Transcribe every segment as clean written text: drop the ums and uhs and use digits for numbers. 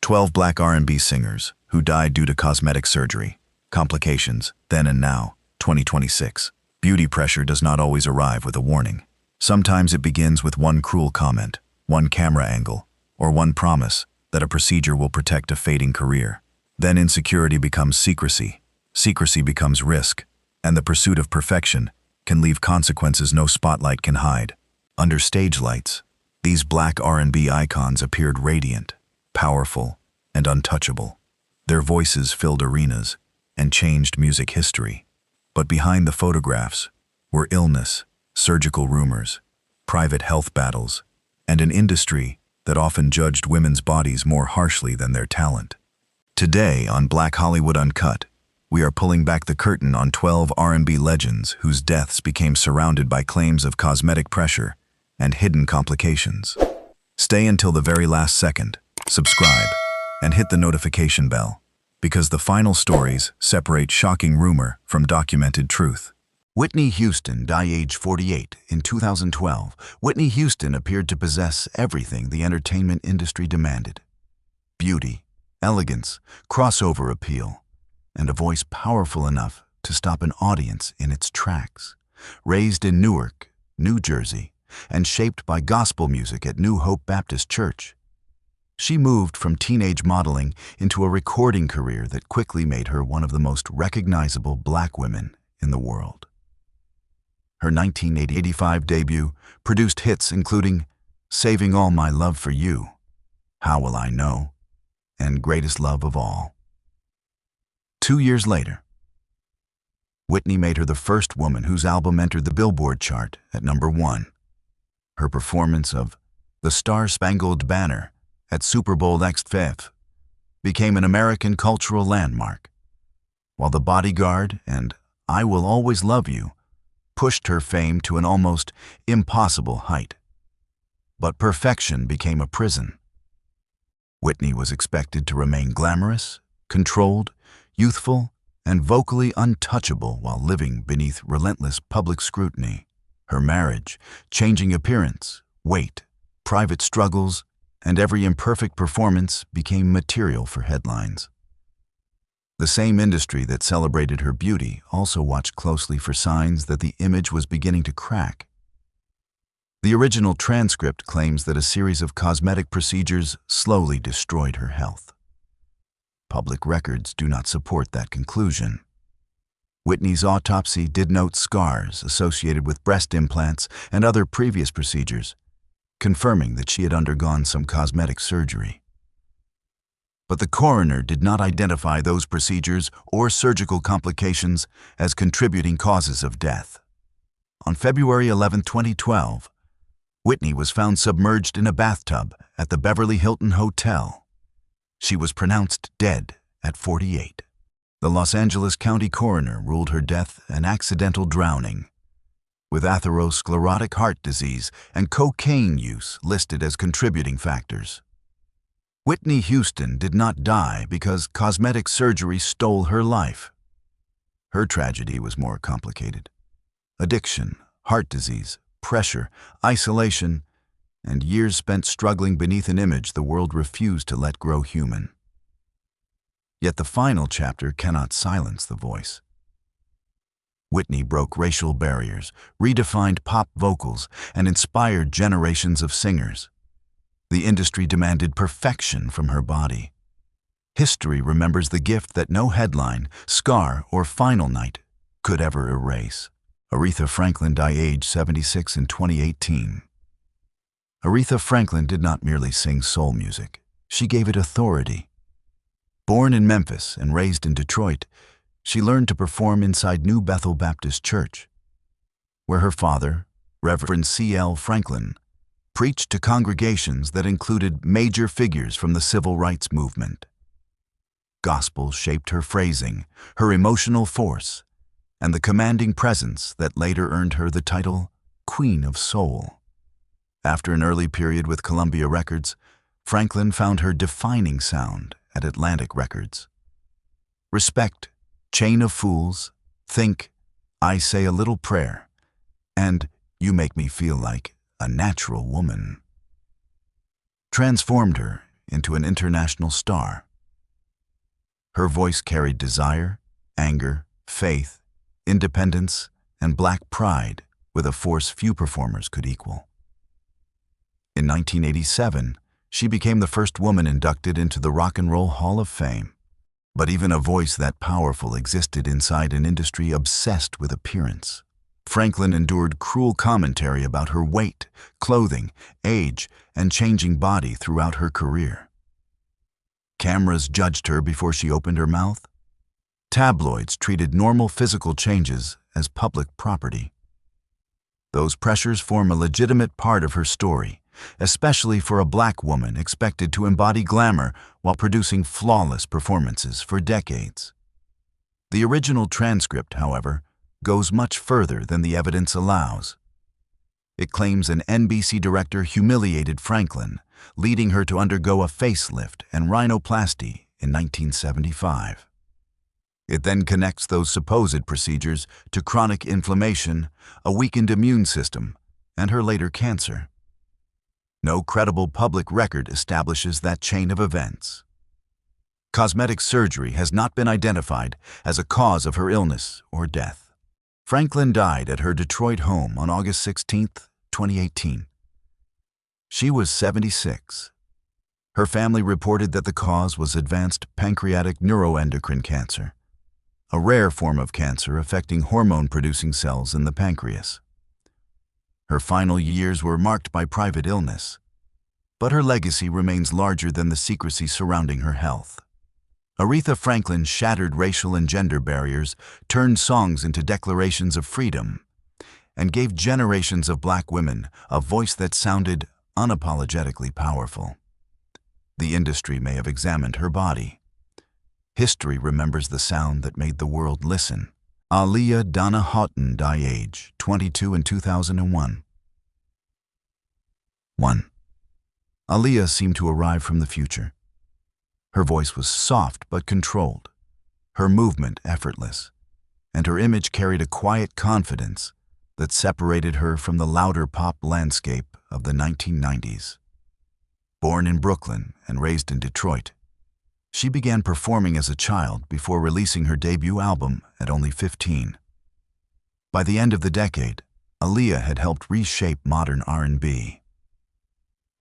12 black R&B singers who died due to cosmetic surgery, complications, then and now, 2026. Beauty pressure does not always arrive with a warning. Sometimes it begins with one cruel comment, one camera angle, or one promise that a procedure will protect a fading career. Then insecurity becomes secrecy, secrecy becomes risk, and the pursuit of perfection can leave consequences no spotlight can hide. Under stage lights, these black R&B icons appeared radiant, powerful, and untouchable. Their voices filled arenas and changed music history. But behind the photographs were illness, surgical rumors, private health battles, and an industry that often judged women's bodies more harshly than their talent. Today on Black Hollywood Uncut, we are pulling back the curtain on 12 R&B legends whose deaths became surrounded by claims of cosmetic pressure and hidden complications. Stay until the very last second, subscribe, and hit the notification bell, because the final stories separate shocking rumor from documented truth. Whitney Houston died age 48 in 2012. Whitney Houston appeared to possess everything the entertainment industry demanded: beauty, elegance, crossover appeal, and a voice powerful enough to stop an audience in its tracks. Raised in Newark, New Jersey, and shaped by gospel music at New Hope Baptist Church, she moved from teenage modeling into a recording career that quickly made her one of the most recognizable black women in the world. Her 1985 debut produced hits including Saving All My Love for You, How Will I Know, and Greatest Love of All. 2 years later, Whitney made her the first woman whose album entered the Billboard chart at #1. Her performance of The Star-Spangled Banner at Super Bowl XV became an American cultural landmark, while The Bodyguard and I Will Always Love You pushed her fame to an almost impossible height. But perfection became a prison. Whitney was expected to remain glamorous, controlled, youthful, and vocally untouchable while living beneath relentless public scrutiny. Her marriage, changing appearance, weight, private struggles, and every imperfect performance became material for headlines. The same industry that celebrated her beauty also watched closely for signs that the image was beginning to crack. The original transcript claims that a series of cosmetic procedures slowly destroyed her health. Public records do not support that conclusion. Whitney's autopsy did note scars associated with breast implants and other previous procedures, confirming that she had undergone some cosmetic surgery. But the coroner did not identify those procedures or surgical complications as contributing causes of death. On February 11, 2012, Whitney was found submerged in a bathtub at the Beverly Hilton Hotel. She was pronounced dead at 48. The Los Angeles County coroner ruled her death an accidental drowning, with atherosclerotic heart disease and cocaine use listed as contributing factors. Whitney Houston did not die because cosmetic surgery stole her life. Her tragedy was more complicated. Addiction, heart disease, pressure, isolation, and years spent struggling beneath an image the world refused to let grow human. Yet the final chapter cannot silence the voice. Whitney broke racial barriers, redefined pop vocals, and inspired generations of singers. The industry demanded perfection from her body. History remembers the gift that no headline, scar, or final night could ever erase. Aretha Franklin died age 76 in 2018. Aretha Franklin did not merely sing soul music. She gave it authority. Born in Memphis and raised in Detroit, she learned to perform inside New Bethel Baptist Church, where her father, Reverend C.L. Franklin, preached to congregations that included major figures from the civil rights movement. Gospel shaped her phrasing, her emotional force, and the commanding presence that later earned her the title Queen of Soul. After an early period with Columbia Records, Franklin found her defining sound at Atlantic Records. Respect, Chain of Fools, Think, I Say a Little Prayer, and You Make Me Feel Like a Natural Woman transformed her into an international star. Her voice carried desire, anger, faith, independence, and black pride with a force few performers could equal. In 1987, she became the first woman inducted into the Rock and Roll Hall of Fame. But even a voice that powerful existed inside an industry obsessed with appearance. Franklin endured cruel commentary about her weight, clothing, age, and changing body throughout her career. Cameras judged her before she opened her mouth. Tabloids treated normal physical changes as public property. Those pressures form a legitimate part of her story, especially for a black woman expected to embody glamour while producing flawless performances for decades. The original transcript, however, goes much further than the evidence allows. It claims an NBC director humiliated Franklin, leading her to undergo a facelift and rhinoplasty in 1975. It then connects those supposed procedures to chronic inflammation, a weakened immune system, and her later cancer. No credible public record establishes that chain of events. Cosmetic surgery has not been identified as a cause of her illness or death. Franklin died at her Detroit home on August 16, 2018. She was 76. Her family reported that the cause was advanced pancreatic neuroendocrine cancer, a rare form of cancer affecting hormone-producing cells in the pancreas. Her final years were marked by private illness, but her legacy remains larger than the secrecy surrounding her health. Aretha Franklin shattered racial and gender barriers, turned songs into declarations of freedom, and gave generations of black women a voice that sounded unapologetically powerful. The industry may have examined her body. History remembers the sound that made the world listen. Aaliyah Donna Houghton died age 22 in 2001. 1. Aaliyah seemed to arrive from the future. Her voice was soft but controlled, her movement effortless, and her image carried a quiet confidence that separated her from the louder pop landscape of the 1990s. Born in Brooklyn and raised in Detroit, she began performing as a child before releasing her debut album at only 15. By the end of the decade, Aaliyah had helped reshape modern R&B.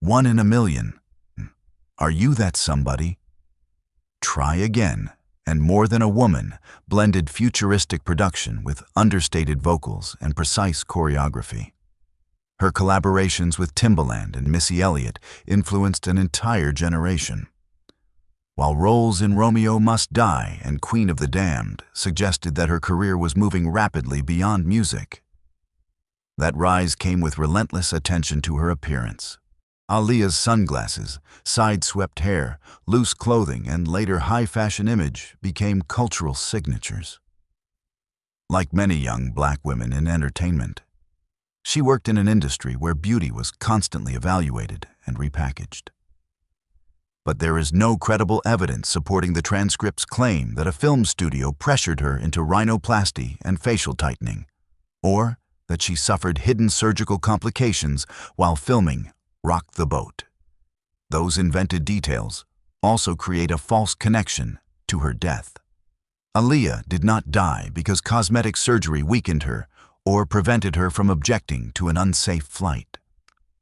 1 in a Million, Are You That Somebody? Try Again, and More Than a Woman blended futuristic production with understated vocals and precise choreography. Her collaborations with Timbaland and Missy Elliott influenced an entire generation, while roles in Romeo Must Die and Queen of the Damned suggested that her career was moving rapidly beyond music. That rise came with relentless attention to her appearance. Aaliyah's sunglasses, side-swept hair, loose clothing, and later high-fashion image became cultural signatures. Like many young black women in entertainment, she worked in an industry where beauty was constantly evaluated and repackaged. But there is no credible evidence supporting the transcript's claim that a film studio pressured her into rhinoplasty and facial tightening, or that she suffered hidden surgical complications while filming Rock the Boat. Those invented details also create a false connection to her death. Aaliyah did not die because cosmetic surgery weakened her or prevented her from objecting to an unsafe flight.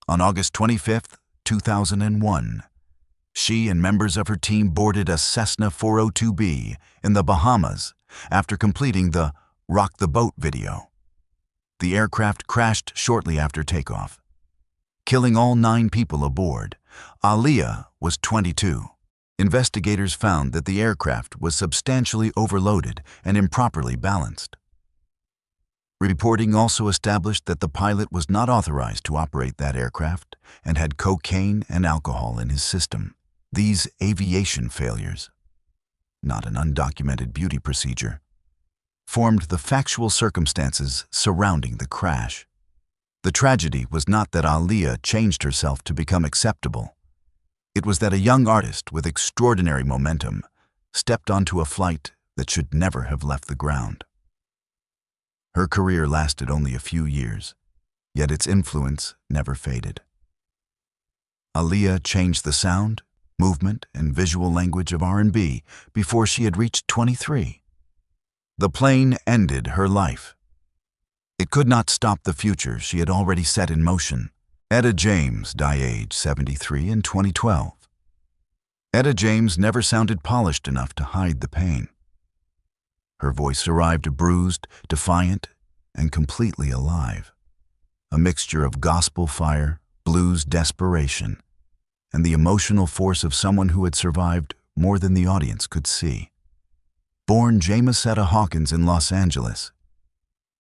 On August 25, 2001, she and members of her team boarded a Cessna 402B in the Bahamas after completing the Rock the Boat video. The aircraft crashed shortly after takeoff, killing all 9 people aboard. Aaliyah was 22. Investigators found that the aircraft was substantially overloaded and improperly balanced. Reporting also established that the pilot was not authorized to operate that aircraft and had cocaine and alcohol in his system. These aviation failures, not an undocumented beauty procedure, formed the factual circumstances surrounding the crash. The tragedy was not that Aaliyah changed herself to become acceptable. It was that a young artist with extraordinary momentum stepped onto a flight that should never have left the ground. Her career lasted only a few years, yet its influence never faded. Aaliyah changed the sound, movement, and visual language of R&B before she had reached 23. The plane ended her life. It could not stop the future she had already set in motion. Etta James died age 73 in 2012. Etta James never sounded polished enough to hide the pain. Her voice arrived bruised, defiant, and completely alive. A mixture of gospel fire, blues desperation, and the emotional force of someone who had survived more than the audience could see. Born Jamesetta Hawkins in Los Angeles,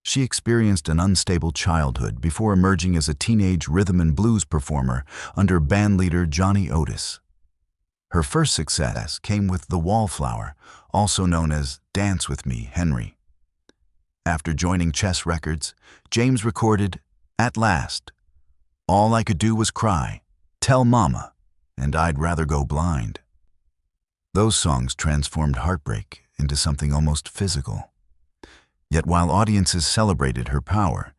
she experienced an unstable childhood before emerging as a teenage rhythm and blues performer under bandleader Johnny Otis. Her first success came with The Wallflower, also known as Dance With Me, Henry. After joining Chess Records, James recorded At Last, All I Could Do Was Cry, Tell Mama, and I'd Rather Go Blind. Those songs transformed heartbreak into something almost physical. Yet while audiences celebrated her power,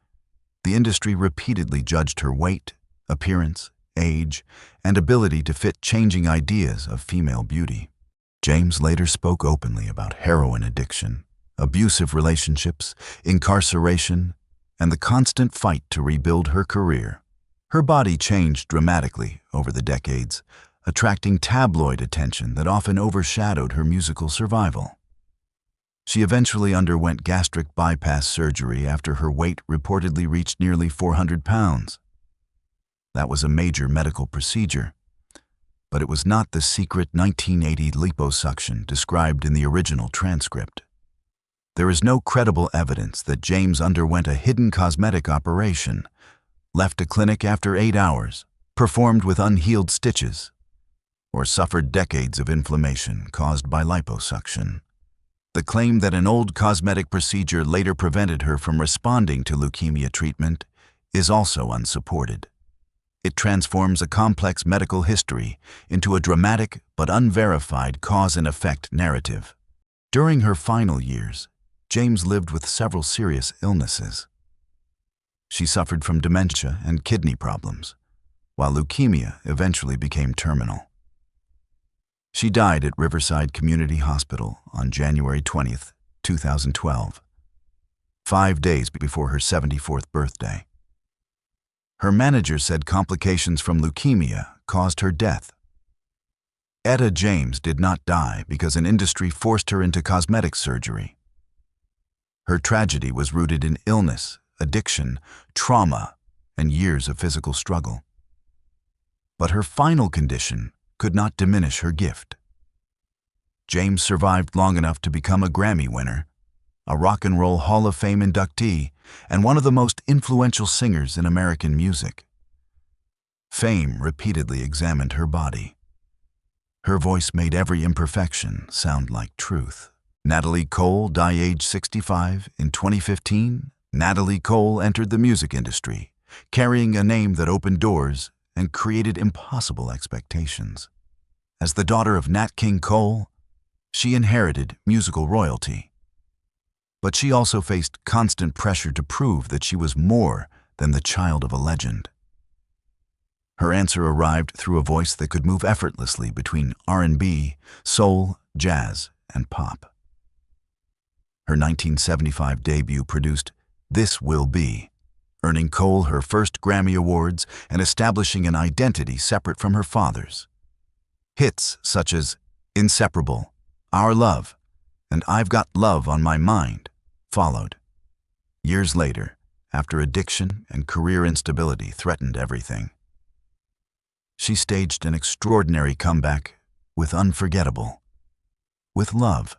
the industry repeatedly judged her weight, appearance, age, and ability to fit changing ideas of female beauty. James later spoke openly about heroin addiction, abusive relationships, incarceration, and the constant fight to rebuild her career. Her body changed dramatically over the decades, attracting tabloid attention that often overshadowed her musical survival. She eventually underwent gastric bypass surgery after her weight reportedly reached nearly 400 pounds. That was a major medical procedure, but it was not the secret 1980 liposuction described in the original transcript. There is no credible evidence that James underwent a hidden cosmetic operation, left a clinic after 8 hours, performed with unhealed stitches, or suffered decades of inflammation caused by liposuction. The claim that an old cosmetic procedure later prevented her from responding to leukemia treatment is also unsupported. It transforms a complex medical history into a dramatic but unverified cause and effect narrative. During her final years, James lived with several serious illnesses. She suffered from dementia and kidney problems, while leukemia eventually became terminal. She died at Riverside Community Hospital on January 20, 2012, 5 days before her 74th birthday. Her manager said complications from leukemia caused her death. Etta James did not die because an industry forced her into cosmetic surgery. Her tragedy was rooted in illness, addiction, trauma, and years of physical struggle. But her final condition could not diminish her gift. James survived long enough to become a Grammy winner, a Rock and Roll Hall of Fame inductee, and one of the most influential singers in American music. Fame repeatedly examined her body. Her voice made every imperfection sound like truth. Natalie Cole died age 65 in 2015. Natalie Cole entered the music industry, carrying a name that opened doors and created impossible expectations. As the daughter of Nat King Cole, she inherited musical royalty. But she also faced constant pressure to prove that she was more than the child of a legend. Her answer arrived through a voice that could move effortlessly between R&B, soul, jazz, and pop. Her 1975 debut produced This Will Be, earning Cole her first Grammy Awards and establishing an identity separate from her father's. Hits such as Inseparable, Our Love, and I've Got Love on My Mind followed. Years later, after addiction and career instability threatened everything, she staged an extraordinary comeback with Unforgettable, with Love.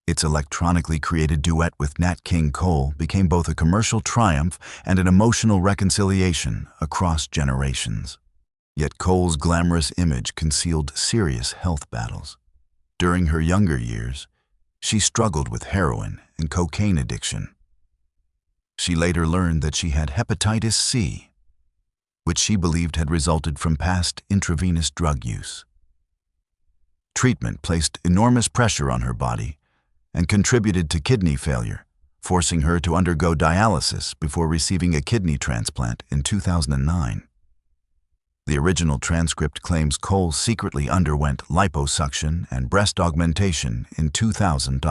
Its electronically created duet with Nat King Cole became both a commercial triumph and an emotional reconciliation across generations. Yet Cole's glamorous image concealed serious health battles. During her younger years, she struggled with heroin and cocaine addiction. She later learned that she had hepatitis C, which she believed had resulted from past intravenous drug use. Treatment placed enormous pressure on her body and contributed to kidney failure, forcing her to undergo dialysis before receiving a kidney transplant in 2009. The original transcript claims Cole secretly underwent liposuction and breast augmentation in 2000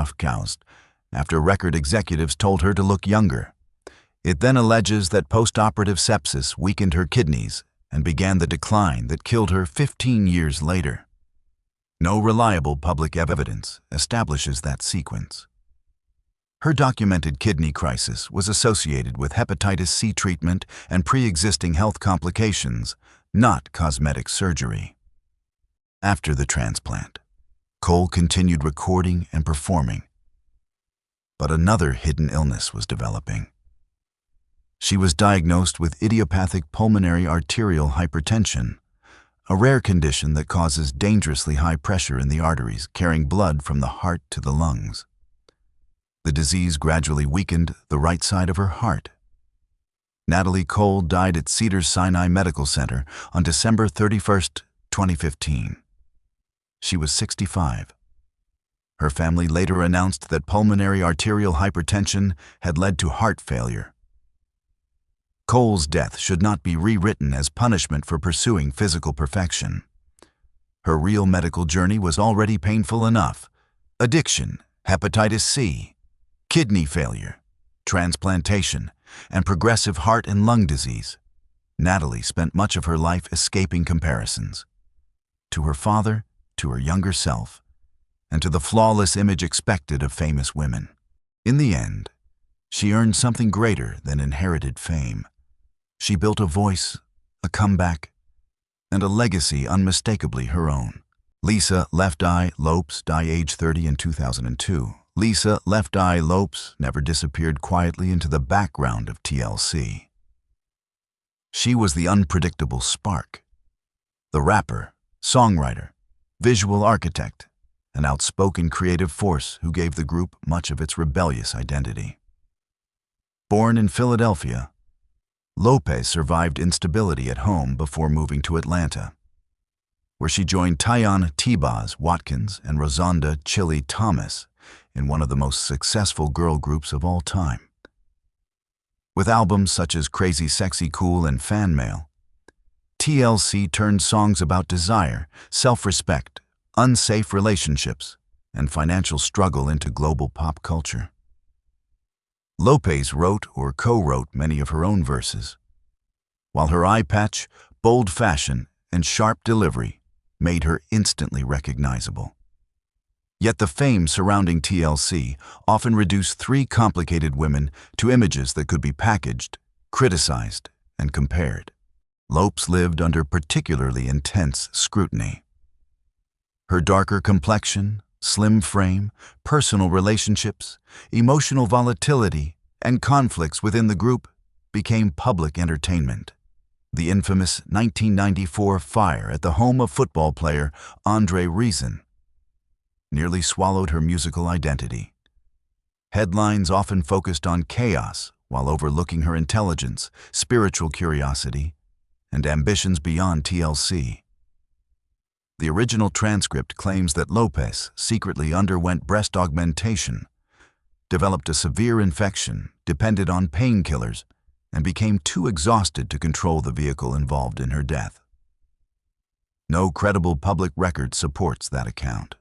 after record executives told her to look younger. It then alleges that post-operative sepsis weakened her kidneys and began the decline that killed her 15 years later. No reliable public evidence establishes that sequence. Her documented kidney crisis was associated with hepatitis C treatment and pre-existing health complications, not cosmetic surgery. After the transplant, Cole continued recording and performing. But another hidden illness was developing. She was diagnosed with idiopathic pulmonary arterial hypertension, a rare condition that causes dangerously high pressure in the arteries carrying blood from the heart to the lungs. The disease gradually weakened the right side of her heart. Natalie Cole died at Cedars-Sinai Medical Center on December 31, 2015. She was 65. Her family later announced that pulmonary arterial hypertension had led to heart failure. Cole's death should not be rewritten as punishment for pursuing physical perfection. Her real medical journey was already painful enough. Addiction, hepatitis C, kidney failure, transplantation, and progressive heart and lung disease. Natalie spent much of her life escaping comparisons. To her father, to her younger self, and to the flawless image expected of famous women. In the end, she earned something greater than inherited fame. She built a voice, a comeback, and a legacy unmistakably her own. Lisa Left Eye Lopes died age 30 in 2002. Lisa Left Eye Lopes never disappeared quietly into the background of TLC. She was the unpredictable spark, the rapper, songwriter, visual architect, an outspoken creative force who gave the group much of its rebellious identity. Born in Philadelphia, Lopez survived instability at home before moving to Atlanta, where she joined Tyon T-Boz Watkins and Rosonda Chili Thomas in one of the most successful girl groups of all time. With albums such as Crazy Sexy Cool and Fan Mail, TLC turned songs about desire, self-respect, unsafe relationships, and financial struggle into global pop culture. Lopez wrote or co-wrote many of her own verses, while her eye patch, bold fashion, and sharp delivery made her instantly recognizable. Yet the fame surrounding TLC often reduced three complicated women to images that could be packaged, criticized, and compared. Lopes lived under particularly intense scrutiny. Her darker complexion, slim frame, personal relationships, emotional volatility, and conflicts within the group became public entertainment. The infamous 1994 fire at the home of football player Andre Rison nearly swallowed her musical identity. Headlines often focused on chaos while overlooking her intelligence, spiritual curiosity, and ambitions beyond TLC. The original transcript claims that Lopez secretly underwent breast augmentation, developed a severe infection, depended on painkillers, and became too exhausted to control the vehicle involved in her death. No credible public record supports that account.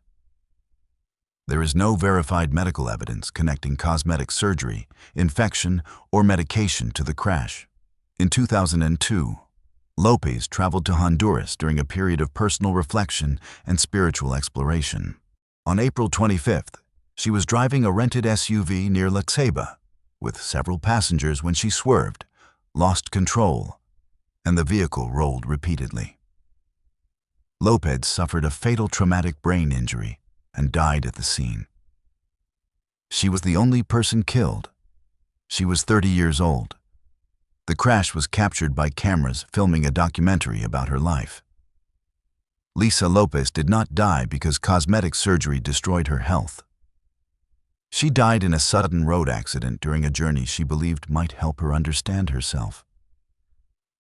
There is no verified medical evidence connecting cosmetic surgery, infection, or medication to the crash. In 2002, Lopez traveled to Honduras during a period of personal reflection and spiritual exploration. On April 25th, she was driving a rented SUV near La Ceiba with several passengers when she swerved, lost control, and the vehicle rolled repeatedly. Lopez suffered a fatal traumatic brain injury and died at the scene. She was the only person killed. She was 30 years old. The crash was captured by cameras filming a documentary about her life. Lisa Lopez did not die because cosmetic surgery destroyed her health. She died in a sudden road accident during a journey she believed might help her understand herself.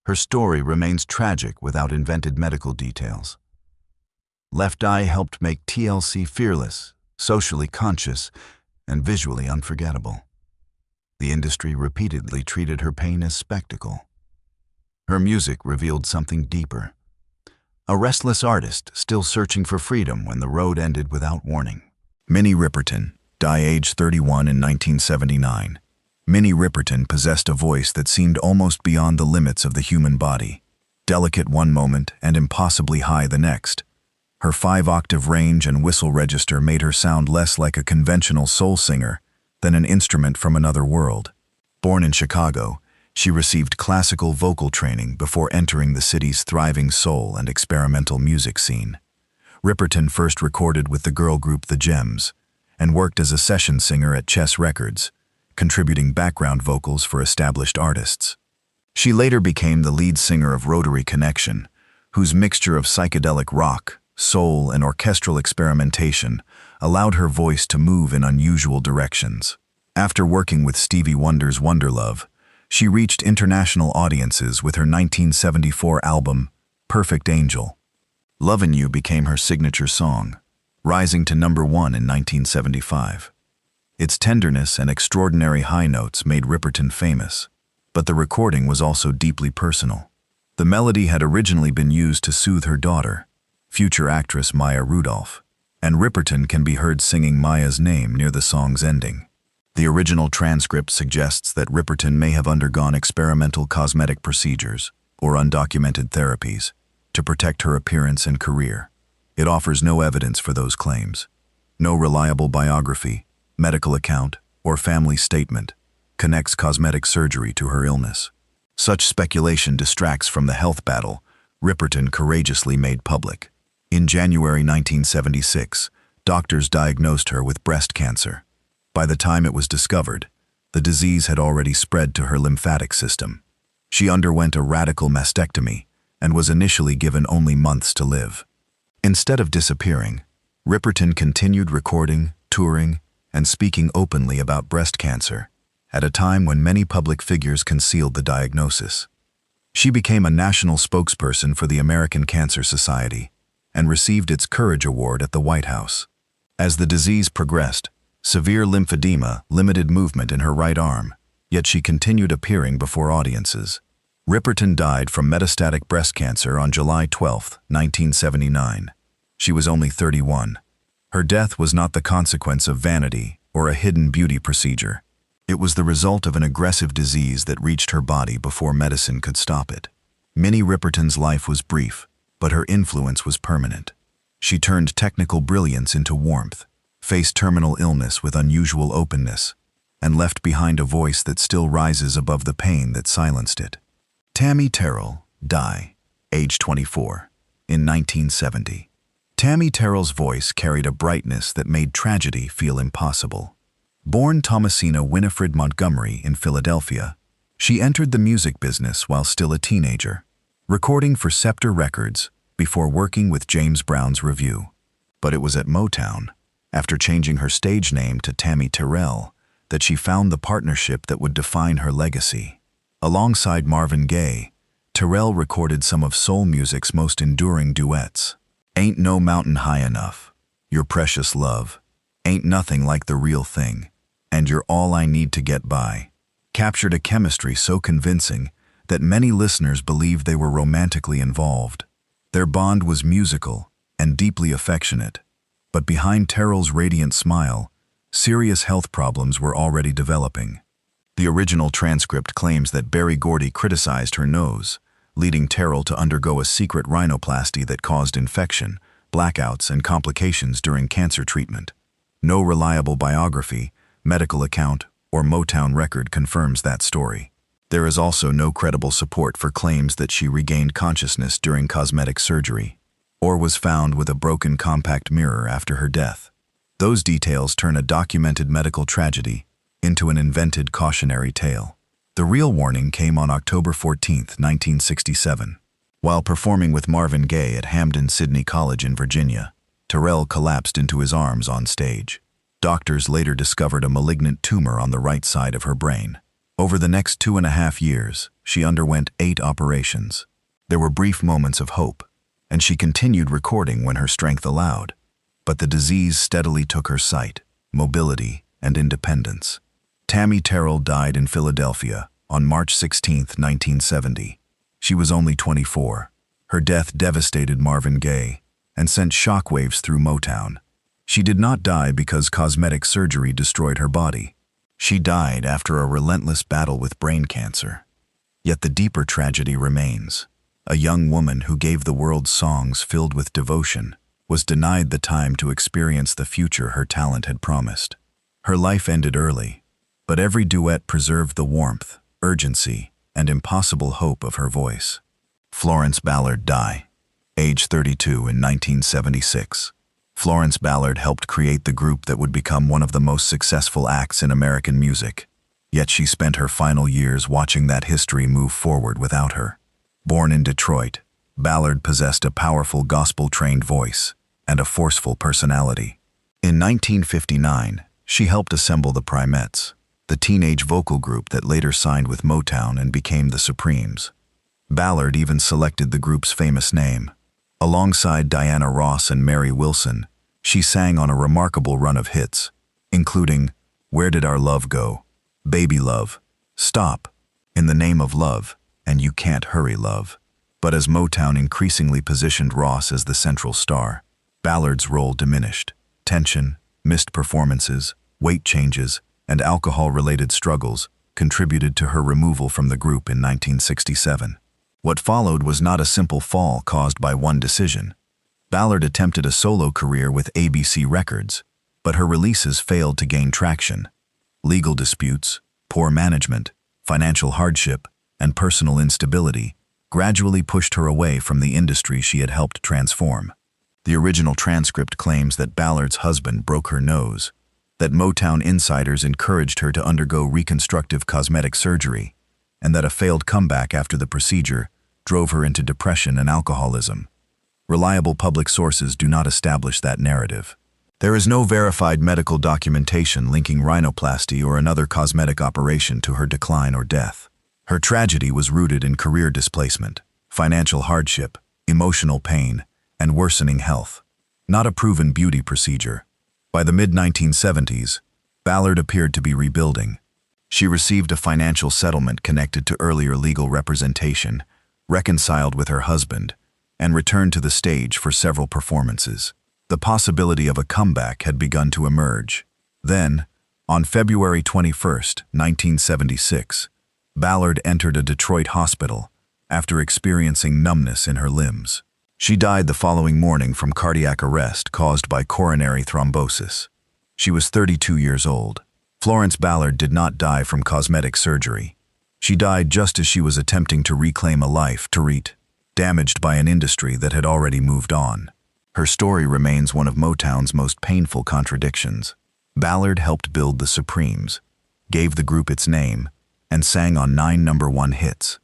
Her story remains tragic without invented medical details. Left Eye helped make TLC fearless, socially conscious, and visually unforgettable. The industry repeatedly treated her pain as spectacle. Her music revealed something deeper, a restless artist still searching for freedom when the road ended without warning. Minnie Riperton, died age 31 in 1979. Minnie Riperton possessed a voice that seemed almost beyond the limits of the human body, delicate one moment and impossibly high the next. Her 5-octave range and whistle register made her sound less like a conventional soul singer than an instrument from another world. Born in Chicago, she received classical vocal training before entering the city's thriving soul and experimental music scene. Riperton first recorded with the girl group The Gems and worked as a session singer at Chess Records, contributing background vocals for established artists. She later became the lead singer of Rotary Connection, whose mixture of psychedelic rock, soul, and orchestral experimentation allowed her voice to move in unusual directions. After working with Stevie Wonder's Wonderlove, she reached international audiences with her 1974 album, Perfect Angel. Lovin' You became her signature song, rising to number 1 in 1975. Its tenderness and extraordinary high notes made Riperton famous, but the recording was also deeply personal. The melody had originally been used to soothe her daughter, future actress Maya Rudolph, and Riperton can be heard singing Maya's name near the song's ending. The original transcript suggests that Riperton may have undergone experimental cosmetic procedures or undocumented therapies to protect her appearance and career. It offers no evidence for those claims. No reliable biography, medical account, or family statement connects cosmetic surgery to her illness. Such speculation distracts from the health battle Riperton courageously made public. In January 1976, doctors diagnosed her with breast cancer. By the time it was discovered, the disease had already spread to her lymphatic system. She underwent a radical mastectomy and was initially given only months to live. Instead of disappearing, Riperton continued recording, touring, and speaking openly about breast cancer at a time when many public figures concealed the diagnosis. She became a national spokesperson for the American Cancer Society and received its Courage Award at the White House. As the disease progressed, severe lymphedema limited movement in her right arm, yet she continued appearing before audiences. Riperton died from metastatic breast cancer on July 12, 1979. She was only 31. Her death was not the consequence of vanity or a hidden beauty procedure. It was the result of an aggressive disease that reached her body before medicine could stop it. Minnie Riperton's life was brief, but her influence was permanent. She turned technical brilliance into warmth, faced terminal illness with unusual openness, and left behind a voice that still rises above the pain that silenced it. Tammy Terrell, died, age 24, in 1970. Tammy Terrell's voice carried a brightness that made tragedy feel impossible. Born Thomasina Winifred Montgomery in Philadelphia, she entered the music business while still a teenager, recording for Scepter Records before working with James Brown's Revue. But it was at Motown, after changing her stage name to Tammy Terrell, that she found the partnership that would define her legacy. Alongside Marvin Gaye, Terrell recorded some of soul music's most enduring duets. Ain't No Mountain High Enough, Your Precious Love, Ain't Nothing Like the Real Thing, and You're All I Need to Get By, captured a chemistry so convincing that many listeners believed they were romantically involved. Their bond was musical and deeply affectionate, but behind Terrell's radiant smile, serious health problems were already developing. The original transcript claims that Berry Gordy criticized her nose, leading Terrell to undergo a secret rhinoplasty that caused infection, blackouts, and complications during cancer treatment. No reliable biography, medical account, or Motown record confirms that story. There is also no credible support for claims that she regained consciousness during cosmetic surgery, or was found with a broken compact mirror after her death. Those details turn a documented medical tragedy into an invented cautionary tale. The real warning came on October 14, 1967. While performing with Marvin Gaye at Hampden-Sydney College in Virginia, Terrell collapsed into his arms on stage. Doctors later discovered a malignant tumor on the right side of her brain. Over the next 2.5 years, she underwent 8 operations. There were brief moments of hope, and she continued recording when her strength allowed. But the disease steadily took her sight, mobility, and independence. Tammy Terrell died in Philadelphia on March 16, 1970. She was only 24. Her death devastated Marvin Gaye and sent shockwaves through Motown. She did not die because cosmetic surgery destroyed her body. She died after a relentless battle with brain cancer. Yet the deeper tragedy remains. A young woman who gave the world songs filled with devotion was denied the time to experience the future her talent had promised. Her life ended early, but every duet preserved the warmth, urgency, and impossible hope of her voice. Florence Ballard died, age 32, in 1976. Florence Ballard helped create the group that would become one of the most successful acts in American music. Yet she spent her final years watching that history move forward without her. Born in Detroit, Ballard possessed a powerful gospel-trained voice and a forceful personality. In 1959, she helped assemble the Primettes, the teenage vocal group that later signed with Motown and became the Supremes. Ballard even selected the group's famous name. Alongside Diana Ross and Mary Wilson, she sang on a remarkable run of hits, including Where Did Our Love Go?, Baby Love, Stop, In the Name of Love, and You Can't Hurry Love. But as Motown increasingly positioned Ross as the central star, Ballard's role diminished. Tension, missed performances, weight changes, and alcohol-related struggles contributed to her removal from the group in 1967. What followed was not a simple fall caused by one decision. Ballard attempted a solo career with ABC Records, but her releases failed to gain traction. Legal disputes, poor management, financial hardship, and personal instability gradually pushed her away from the industry she had helped transform. The original transcript claims that Ballard's husband broke her nose, that Motown insiders encouraged her to undergo reconstructive cosmetic surgery, and that a failed comeback after the procedure drove her into depression and alcoholism. Reliable public sources do not establish that narrative. There is no verified medical documentation linking rhinoplasty or another cosmetic operation to her decline or death. Her tragedy was rooted in career displacement, financial hardship, emotional pain, and worsening health, not a proven beauty procedure. By the mid-1970s, Ballard appeared to be rebuilding. She received a financial settlement connected to earlier legal representation, reconciled with her husband, and returned to the stage for several performances. The possibility of a comeback had begun to emerge. Then, on February 21, 1976, Ballard entered a Detroit hospital after experiencing numbness in her limbs. She died the following morning from cardiac arrest caused by coronary thrombosis. She was 32 years old. Florence Ballard did not die from cosmetic surgery. She died just as she was attempting to reclaim a life, damaged by an industry that had already moved on. Her story remains one of Motown's most painful contradictions. Ballard helped build the Supremes, gave the group its name, and sang on 9 #1 hits.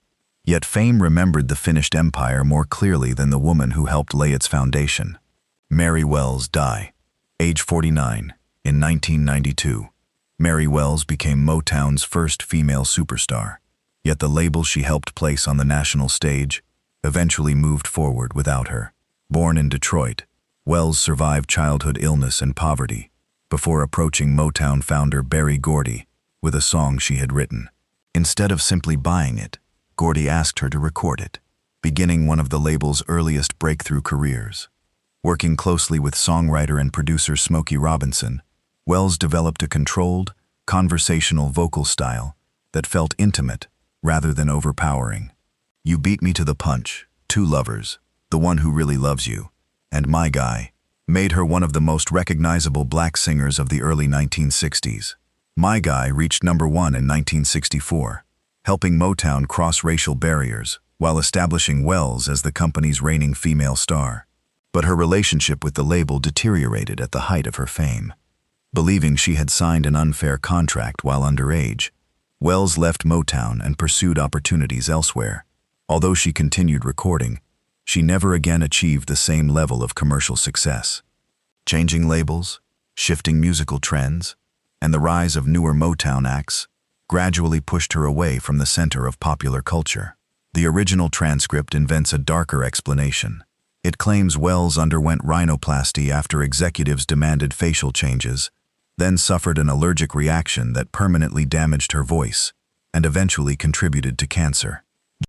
Yet fame remembered the finished empire more clearly than the woman who helped lay its foundation. Mary Wells died, age 49, in 1992. Mary Wells became Motown's first female superstar, yet the label she helped place on the national stage eventually moved forward without her. Born in Detroit, Wells survived childhood illness and poverty before approaching Motown founder Berry Gordy with a song she had written. Instead of simply buying it, Gordy asked her to record it, beginning one of the label's earliest breakthrough careers. Working closely with songwriter and producer Smokey Robinson, Wells developed a controlled, conversational vocal style that felt intimate rather than overpowering. You Beat Me to the Punch, Two Lovers, The One Who Really Loves You, and My Guy made her one of the most recognizable black singers of the early 1960s. My Guy reached #1 in 1964, helping Motown cross racial barriers while establishing Wells as the company's reigning female star. But her relationship with the label deteriorated at the height of her fame. Believing she had signed an unfair contract while underage, Wells left Motown and pursued opportunities elsewhere. Although she continued recording, she never again achieved the same level of commercial success. Changing labels, shifting musical trends, and the rise of newer Motown acts gradually pushed her away from the center of popular culture. The original transcript invents a darker explanation. It claims Wells underwent rhinoplasty after executives demanded facial changes, then suffered an allergic reaction that permanently damaged her voice and eventually contributed to cancer.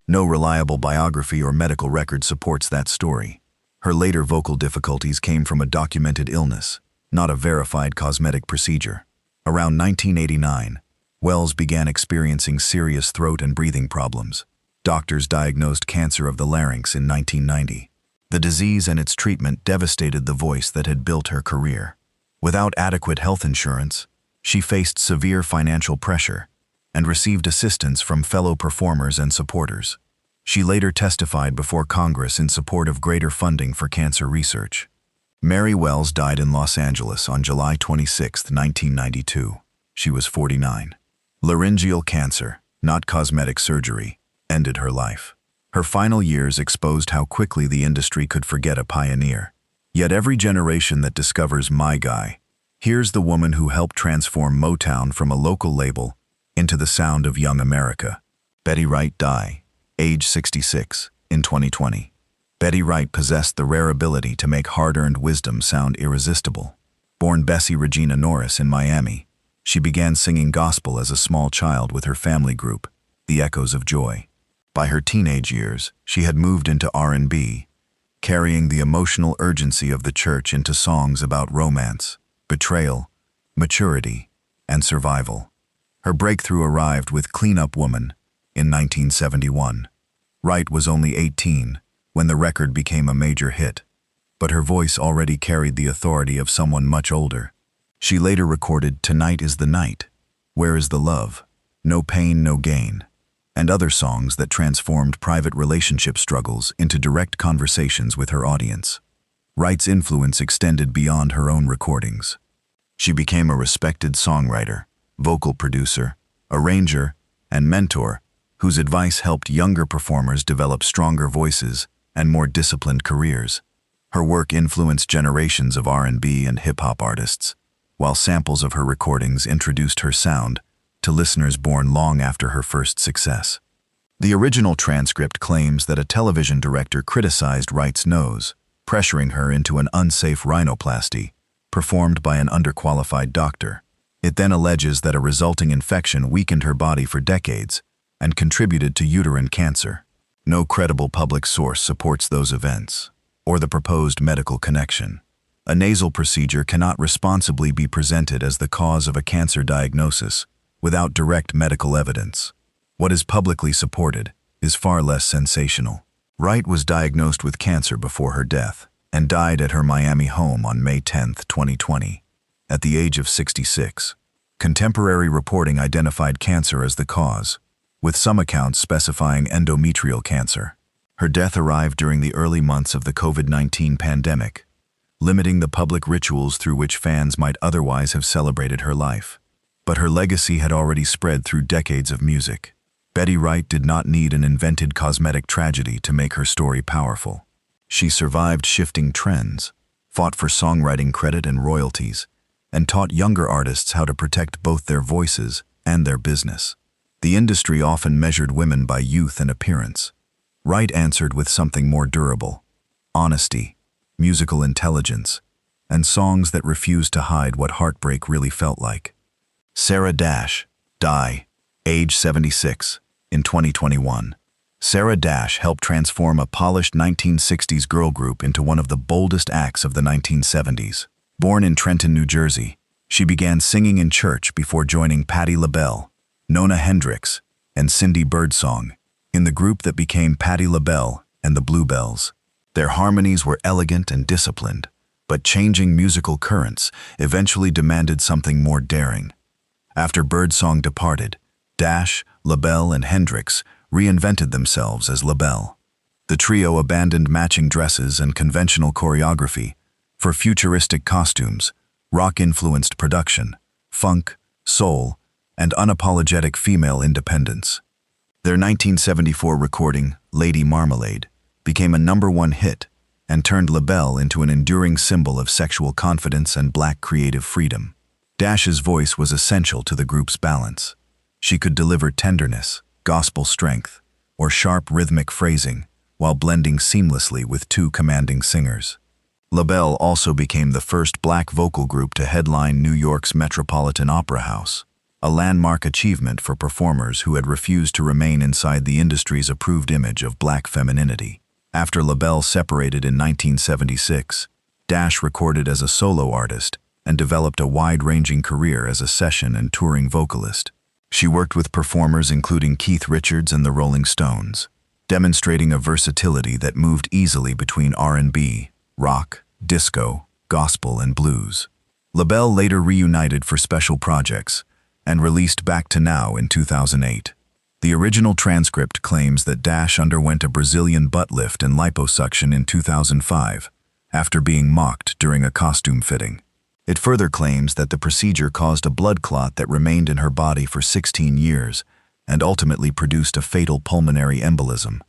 No reliable biography or medical record supports that story. Her later vocal difficulties came from a documented illness, not a verified cosmetic procedure. Around 1989, Wells began experiencing serious throat and breathing problems. Doctors diagnosed cancer of the larynx in 1990. The disease and its treatment devastated the voice that had built her career. Without adequate health insurance, she faced severe financial pressure and received assistance from fellow performers and supporters. She later testified before Congress in support of greater funding for cancer research. Mary Wells died in Los Angeles on July 26, 1992. She was 49. Laryngeal cancer, not cosmetic surgery, ended her life. Her final years exposed how quickly the industry could forget a pioneer. Yet every generation that discovers My Guy hears the woman who helped transform Motown from a local label into the sound of young America. Betty Wright died, age 66, in 2020. Betty Wright possessed the rare ability to make hard-earned wisdom sound irresistible. Born Bessie Regina Norris in Miami, she began singing gospel as a small child with her family group, the Echoes of Joy. By her teenage years, she had moved into R&B, carrying the emotional urgency of the church into songs about romance, betrayal, maturity, and survival. Her breakthrough arrived with Clean Up Woman in 1971. Wright was only 18 when the record became a major hit, but her voice already carried the authority of someone much older. She later recorded Tonight is the Night, Where is the Love, No Pain, No Gain, and other songs that transformed private relationship struggles into direct conversations with her audience. Wright's influence extended beyond her own recordings. She became a respected songwriter, vocal producer, arranger, and mentor whose advice helped younger performers develop stronger voices and more disciplined careers. Her work influenced generations of R&B and hip-hop artists, while samples of her recordings introduced her sound to listeners born long after her first success. The original transcript claims that a television director criticized Wright's nose, pressuring her into an unsafe rhinoplasty performed by an underqualified doctor. It then alleges that a resulting infection weakened her body for decades and contributed to uterine cancer. No credible public source supports those events or the proposed medical connection. A nasal procedure cannot responsibly be presented as the cause of a cancer diagnosis without direct medical evidence. What is publicly supported is far less sensational. Wright was diagnosed with cancer before her death and died at her Miami home on May 10, 2020, at the age of 66. Contemporary reporting identified cancer as the cause, with some accounts specifying endometrial cancer. Her death arrived during the early months of the COVID-19 pandemic, limiting the public rituals through which fans might otherwise have celebrated her life. But her legacy had already spread through decades of music. Betty Wright did not need an invented cosmetic tragedy to make her story powerful. She survived shifting trends, fought for songwriting credit and royalties, and taught younger artists how to protect both their voices and their business. The industry often measured women by youth and appearance. Wright answered with something more durable: honesty, musical intelligence, and songs that refused to hide what heartbreak really felt like. Sarah Dash, died, age 76, in 2021. Sarah Dash helped transform a polished 1960s girl group into one of the boldest acts of the 1970s. Born in Trenton, New Jersey, she began singing in church before joining Patti LaBelle, Nona Hendrix, and Cindy Birdsong in the group that became Patti LaBelle and the Bluebells. Their harmonies were elegant and disciplined, but changing musical currents eventually demanded something more daring. After Birdsong departed, Dash, LaBelle, and Hendrix reinvented themselves as LaBelle. The trio abandoned matching dresses and conventional choreography for futuristic costumes, rock-influenced production, funk, soul, and unapologetic female independence. Their 1974 recording, Lady Marmalade, became a #1 hit and turned LaBelle into an enduring symbol of sexual confidence and black creative freedom. Dash's voice was essential to the group's balance. She could deliver tenderness, gospel strength, or sharp rhythmic phrasing while blending seamlessly with two commanding singers. LaBelle also became the first black vocal group to headline New York's Metropolitan Opera House. a landmark achievement for performers who had refused to remain inside the industry's approved image of black femininity. After LaBelle separated in 1976, Dash recorded as a solo artist and developed a wide-ranging career as a session and touring vocalist. She worked with performers including Keith Richards and the Rolling Stones, demonstrating a versatility that moved easily between R&B, rock, disco, gospel, and blues. LaBelle later reunited for special projects and released Back to Now in 2008. The original transcript claims that Dash underwent a Brazilian butt lift and liposuction in 2005 after being mocked during a costume fitting. It further claims that the procedure caused a blood clot that remained in her body for 16 years and ultimately produced a fatal pulmonary embolism.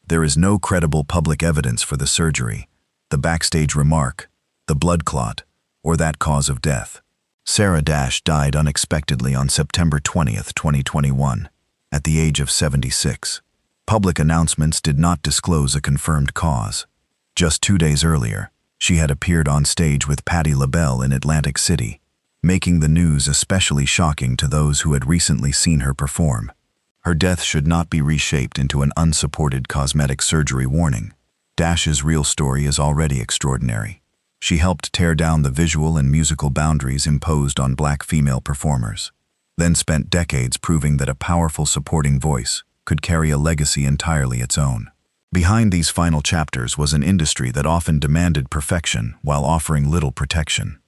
There is no credible public evidence for the surgery, the backstage remark, the blood clot, or that cause of death. Sarah Dash died unexpectedly on September 20, 2021, at the age of 76. Public announcements did not disclose a confirmed cause. Just 2 days earlier, she had appeared on stage with Patti LaBelle in Atlantic City, making the news especially shocking to those who had recently seen her perform. Her death should not be reshaped into an unsupported cosmetic surgery warning. Dash's real story is already extraordinary. She helped tear down the visual and musical boundaries imposed on black female performers, then spent decades proving that a powerful supporting voice could carry a legacy entirely its own. Behind these final chapters was an industry that often demanded perfection while offering little protection.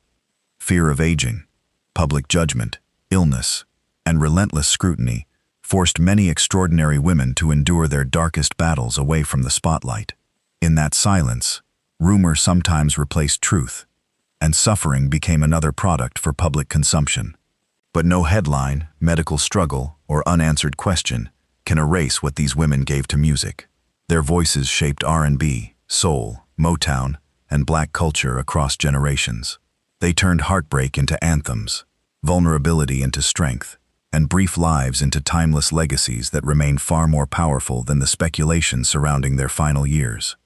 Fear of aging, public judgment, illness, and relentless scrutiny forced many extraordinary women to endure their darkest battles away from the spotlight. In that silence, rumor sometimes replaced truth, and suffering became another product for public consumption. But no headline, medical struggle, or unanswered question can erase what these women gave to music. Their voices shaped R&B, soul, Motown, and black culture across generations. They turned heartbreak into anthems, vulnerability into strength, and brief lives into timeless legacies that remain far more powerful than the speculation surrounding their final years.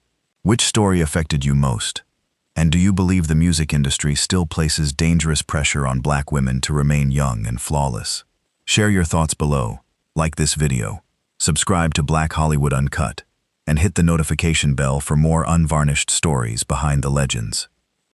Which story affected you most? And do you believe the music industry still places dangerous pressure on black women to remain young and flawless? Share your thoughts below, like this video, subscribe to Black Hollywood Uncut, and hit the notification bell for more unvarnished stories behind the legends.